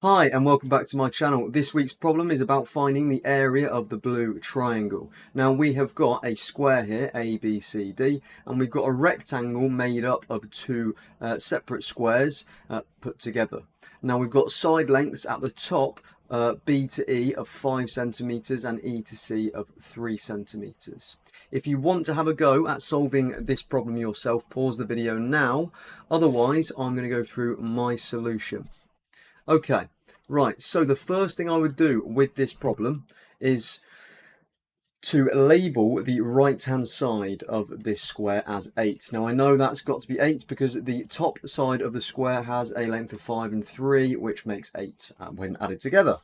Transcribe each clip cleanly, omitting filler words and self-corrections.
Hi and welcome back to my channel. This week's problem is about finding the area of the blue triangle. Now we have got a square here, A, B, C, D, and we've got a rectangle made up of two separate squares put together. Now we've got side lengths at the top, B to E of 5 centimeters and E to C of 3 centimeters. If you want to have a go at solving this problem yourself, pause the video now. Otherwise, I'm going to go through my solution. Okay, right, so the first thing I would do with this problem is to label the right hand side of this square as 8. Now I know that's got to be 8 because the top side of the square has a length of 5 and 3, which makes 8 when added together.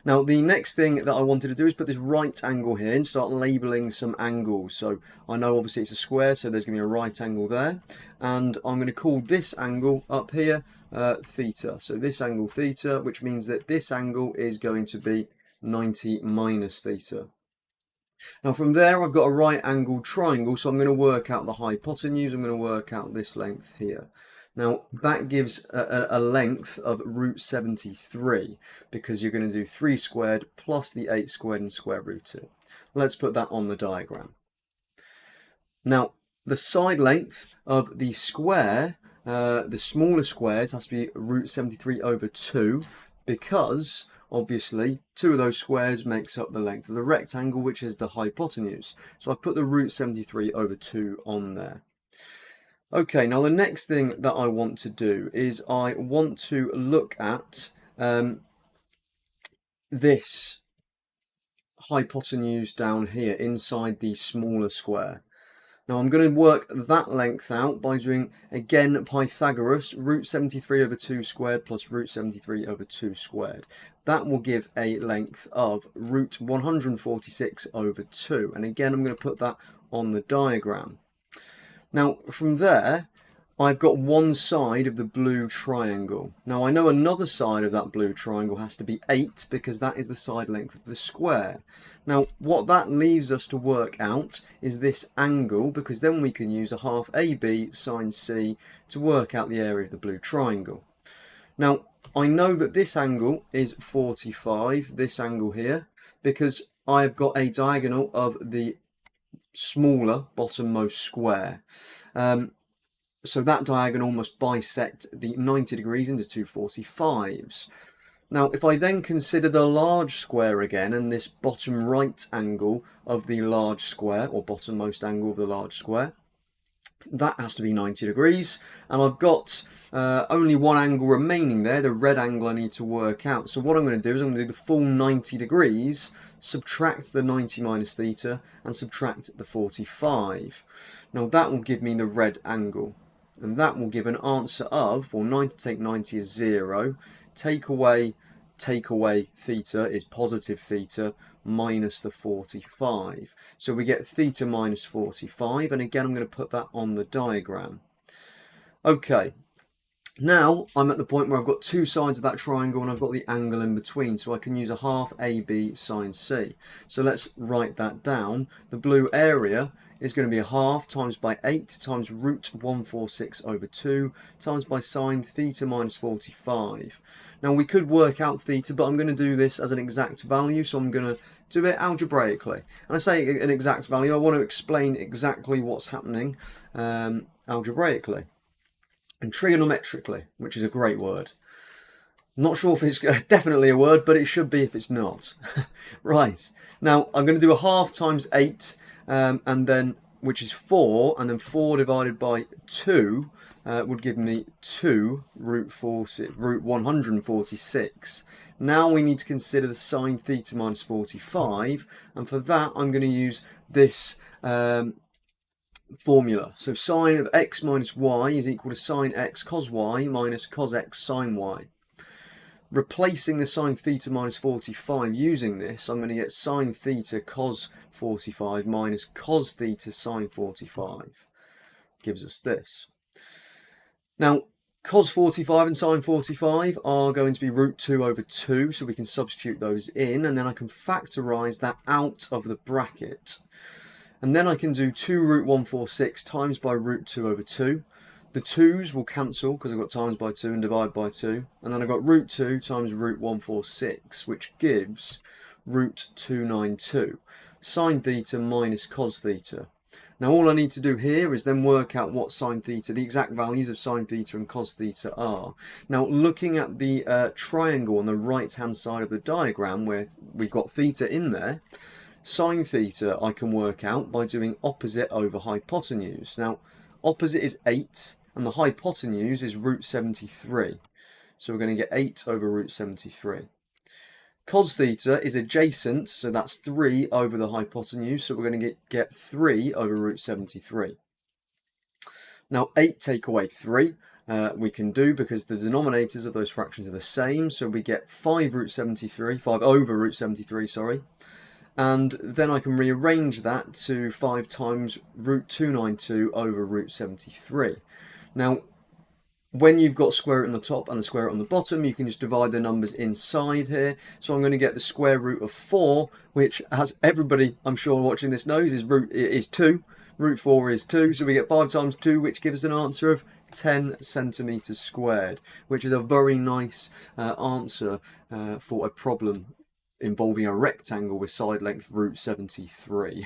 Now the next thing that I wanted to do is put this right angle here and start labeling some angles. So I know obviously it's a square, so there's going to be a right angle there, and I'm going to call this angle up here theta. So this angle theta, which means that this angle is going to be 90 minus theta. Now from there I've got a right angled triangle, so I'm going to work out the hypotenuse. I'm going to work out this length here. Now that gives a length of root 73 because you're going to do 3 squared plus the 8 squared and square root it. Let's put that on the diagram. Now the side length of the square, the smaller squares, has to be root 73 over 2 because obviously, two of those squares makes up the length of the rectangle, which is the hypotenuse. So I put the root 73 over 2 on there. Okay, now the next thing that I want to do is I want to look at this hypotenuse down here inside the smaller square. Now I'm going to work that length out by doing, again, Pythagoras, root 73 over 2 squared plus root 73 over 2 squared. That will give a length of root 146 over 2. And again, I'm going to put that on the diagram. Now from there, I've got one side of the blue triangle. Now I know another side of that blue triangle has to be 8 because that is the side length of the square. Now what that leaves us to work out is this angle, because then we can use a half AB sine C to work out the area of the blue triangle. Now I know that this angle is 45, this angle here, because I've got a diagonal of the smaller bottommost square. So that diagonal must bisect the 90 degrees into two 45s. Now, if I then consider the large square again, and this bottom right angle of the large square, or bottommost angle of the large square, that has to be 90 degrees. And I've got only one angle remaining there, the red angle I need to work out. So what I'm going to do is I'm going to do the full 90 degrees, subtract the 90 minus theta, and subtract the 45. Now that will give me the red angle. And that will give an answer of, well, 90 take 90 is 0. Take away theta is positive theta minus the 45. So we get theta minus 45. And again, I'm going to put that on the diagram. Okay. Now I'm at the point where I've got two sides of that triangle and I've got the angle in between, so I can use a half AB sine C. So let's write that down. The blue area is going to be a half times by 8 times root 146 over 2 times by sine theta minus 45. Now we could work out theta, but I'm going to do this as an exact value, so I'm going to do it algebraically. And I say an exact value, I want to explain exactly what's happening algebraically and trigonometrically, which is a great word. Not sure if it's definitely a word, but it should be if it's not. Right, now I'm going to do a half times 8, and then, which is 4, and then 4 divided by 2 would give me 2 root 146. Now we need to consider the sine theta minus 45, and for that I'm going to use this formula. So sine of x minus y is equal to sine x cos y minus cos x sine y. Replacing the sine theta minus 45 using this, I'm going to get sine theta cos 45 minus cos theta sine 45. Gives us this. Now, cos 45 and sine 45 are going to be root 2 over 2, so we can substitute those in, and then I can factorise that out of the bracket. And then I can do 2 root 146 times by root 2 over 2. The 2's will cancel because I've got times by 2 and divide by 2. And then I've got root 2 times root 146, which gives root 292. Sine theta minus cos theta. Now all I need to do here is then work out what sine theta, the exact values of sine theta and cos theta are. Now looking at the triangle on the right hand side of the diagram where we've got theta in there, sine theta I can work out by doing opposite over hypotenuse. Now opposite is 8 and the hypotenuse is root 73. So we're going to get 8 over root 73. Cos theta is adjacent, so that's 3 over the hypotenuse, so we're going to get 3 over root 73. Now 8 take away 3 we can do because the denominators of those fractions are the same, so we get 5 over root 73, sorry. And then I can rearrange that to 5 times root 292 over root 73. Now when you've got square root on the top and the square root on the bottom, you can just divide the numbers inside here. So I'm going to get the square root of 4, which, as everybody I'm sure watching this knows, is 2. Root 4 is 2, so we get 5 times 2, which gives us an answer of 10 centimeters squared, which is a very nice answer for a problem involving a rectangle with side length root 73.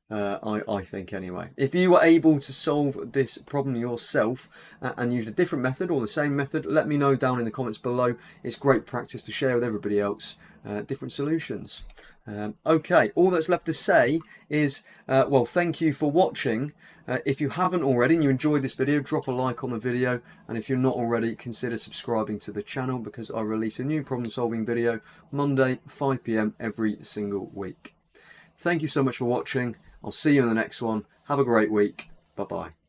I think anyway. If you were able to solve this problem yourself and use a different method or the same method, let me know down in the comments below. It's great practice to share with everybody else different solutions. Okay, all that's left to say is, well, thank you for watching. If you haven't already and you enjoyed this video, drop a like on the video, and if you're not already, consider subscribing to the channel because I release a new problem solving video Monday 5 PM every single week. Thank you so much for watching. I'll see you in the next one. Have a great week. Bye-bye.